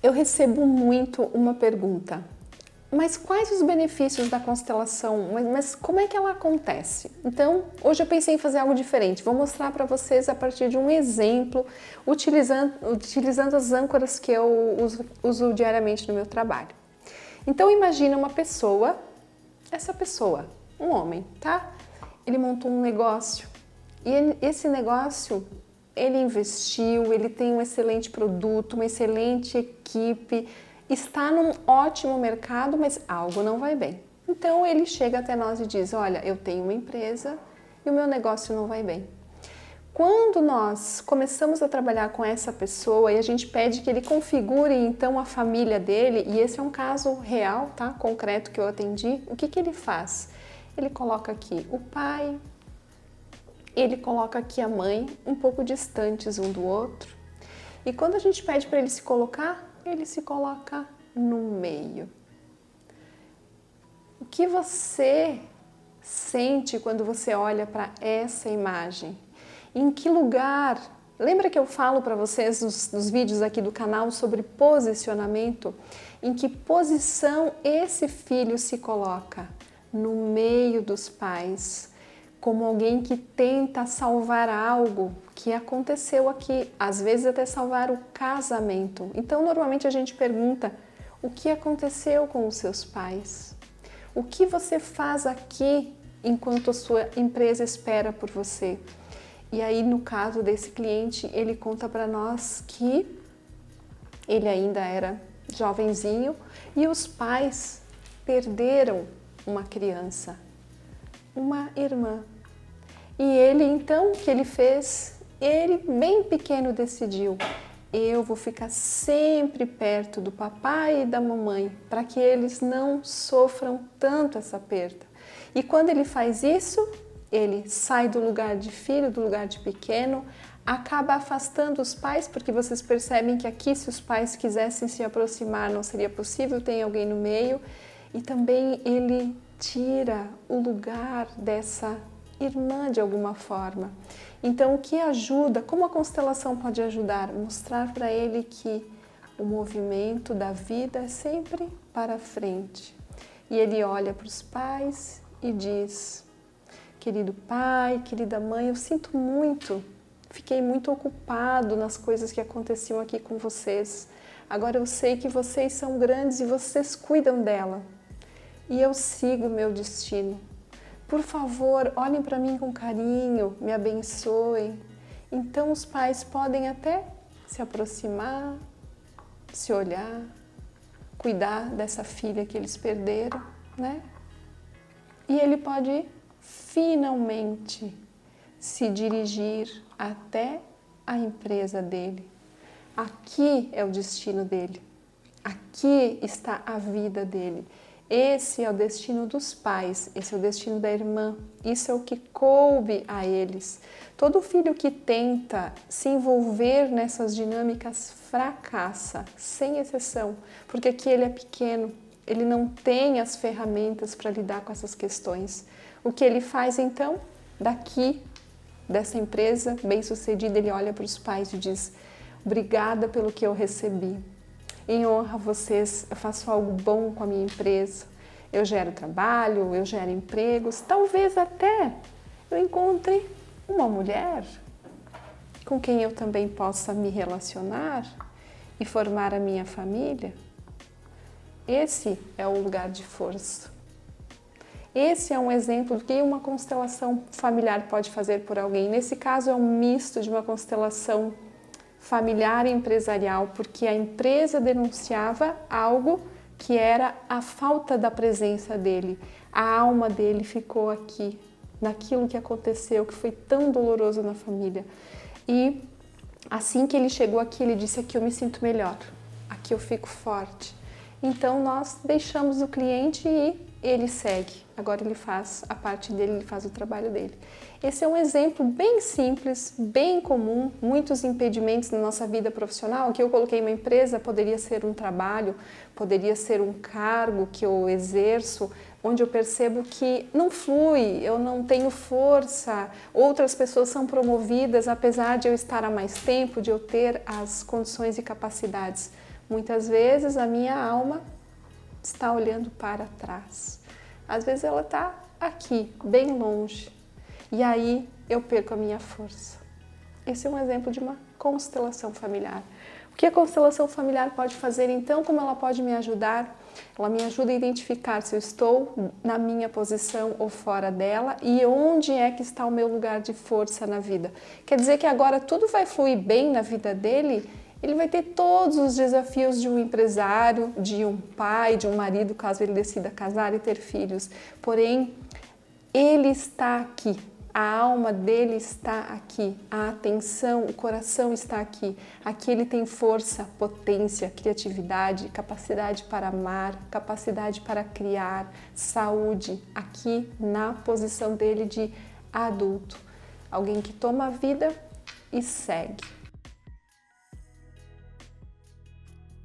Eu recebo muito uma pergunta, mas quais os benefícios da constelação? Mas como é que ela acontece? Então, hoje eu pensei em fazer algo diferente. Vou mostrar para vocês a partir de um exemplo, utilizando as âncoras que eu uso diariamente no meu trabalho. Então, imagina uma pessoa, essa pessoa, um homem, tá? Ele montou um negócio e esse negócio ele investiu, ele tem um excelente produto, uma excelente equipe, está num ótimo mercado, mas algo não vai bem. Então ele chega até nós e diz: olha, eu tenho uma empresa e o meu negócio não vai bem. Quando nós começamos a trabalhar com essa pessoa e a gente pede que ele configure então a família dele, e esse é um caso real, tá? Concreto que eu atendi, o que ele faz? Ele coloca aqui o pai, ele coloca aqui a mãe, um pouco distantes um do outro. E quando a gente pede para ele se coloca no meio. O que você sente quando você olha para essa imagem? Em que lugar? Lembra que eu falo para vocês nos vídeos aqui do canal sobre posicionamento? Em que posição esse filho se coloca? No meio dos pais, como alguém que tenta salvar algo que aconteceu aqui, às vezes até salvar o casamento. Então, normalmente a gente pergunta: o que aconteceu com os seus pais? O que você faz aqui enquanto a sua empresa espera por você? E aí, no caso desse cliente, ele conta para nós que ele ainda era jovenzinho e os pais perderam uma criança, uma irmã. E ele então, o que ele fez? Ele, bem pequeno, decidiu: eu vou ficar sempre perto do papai e da mamãe, para que eles não sofram tanto essa perda. E quando ele faz isso, ele sai do lugar de filho, do lugar de pequeno, acaba afastando os pais, porque vocês percebem que aqui, se os pais quisessem se aproximar, não seria possível, tem alguém no meio. E também ele tira o lugar dessa irmã de alguma forma. Então, o que ajuda, como a constelação pode ajudar? Mostrar para ele que o movimento da vida é sempre para frente. E ele olha para os pais e diz: querido pai, querida mãe, eu sinto muito, fiquei muito ocupado nas coisas que aconteciam aqui com vocês. Agora eu sei que vocês são grandes e vocês cuidam dela. E eu sigo o meu destino. Por favor, olhem para mim com carinho, me abençoem. Então os pais podem até se aproximar, se olhar, cuidar dessa filha que eles perderam, né? E ele pode finalmente se dirigir até a empresa dele. Aqui é o destino dele. Aqui está a vida dele. Esse é o destino dos pais, esse é o destino da irmã, isso é o que coube a eles. Todo filho que tenta se envolver nessas dinâmicas fracassa, sem exceção, porque aqui ele é pequeno, ele não tem as ferramentas para lidar com essas questões. O que ele faz então? Daqui, dessa empresa bem-sucedida, ele olha para os pais e diz: obrigada pelo que eu recebi. Em honra a vocês, eu faço algo bom com a minha empresa, eu gero trabalho, eu gero empregos, talvez até eu encontre uma mulher com quem eu também possa me relacionar e formar a minha família. Esse é o lugar de força. Esse é um exemplo do que uma constelação familiar pode fazer por alguém. Nesse caso é um misto de uma constelação familiar e empresarial, porque a empresa denunciava algo que era a falta da presença dele. A alma dele ficou aqui, naquilo que aconteceu, que foi tão doloroso na família. E assim que ele chegou aqui, ele disse: aqui eu me sinto melhor, aqui eu fico forte. Então nós deixamos o cliente e ele segue. Agora ele faz a parte dele, ele faz o trabalho dele. Esse é um exemplo bem simples, bem comum, muitos impedimentos na nossa vida profissional. Que eu coloquei uma empresa, poderia ser um trabalho, poderia ser um cargo que eu exerço, onde eu percebo que não flui, eu não tenho força, outras pessoas são promovidas, apesar de eu estar há mais tempo, de eu ter as condições e capacidades. Muitas vezes a minha alma está olhando para trás. Às vezes ela está aqui, bem longe. E aí eu perco a minha força. Esse é um exemplo de uma constelação familiar. O que a constelação familiar pode fazer então? Como ela pode me ajudar? Ela me ajuda a identificar se eu estou na minha posição ou fora dela e onde é que está o meu lugar de força na vida. Quer dizer que agora tudo vai fluir bem na vida dele? Ele vai ter todos os desafios de um empresário, de um pai, de um marido, caso ele decida casar e ter filhos. Porém, ele está aqui. A alma dele está aqui, a atenção, o coração está aqui. Aqui ele tem força, potência, criatividade, capacidade para amar, capacidade para criar, saúde, aqui na posição dele de adulto. Alguém que toma a vida e segue.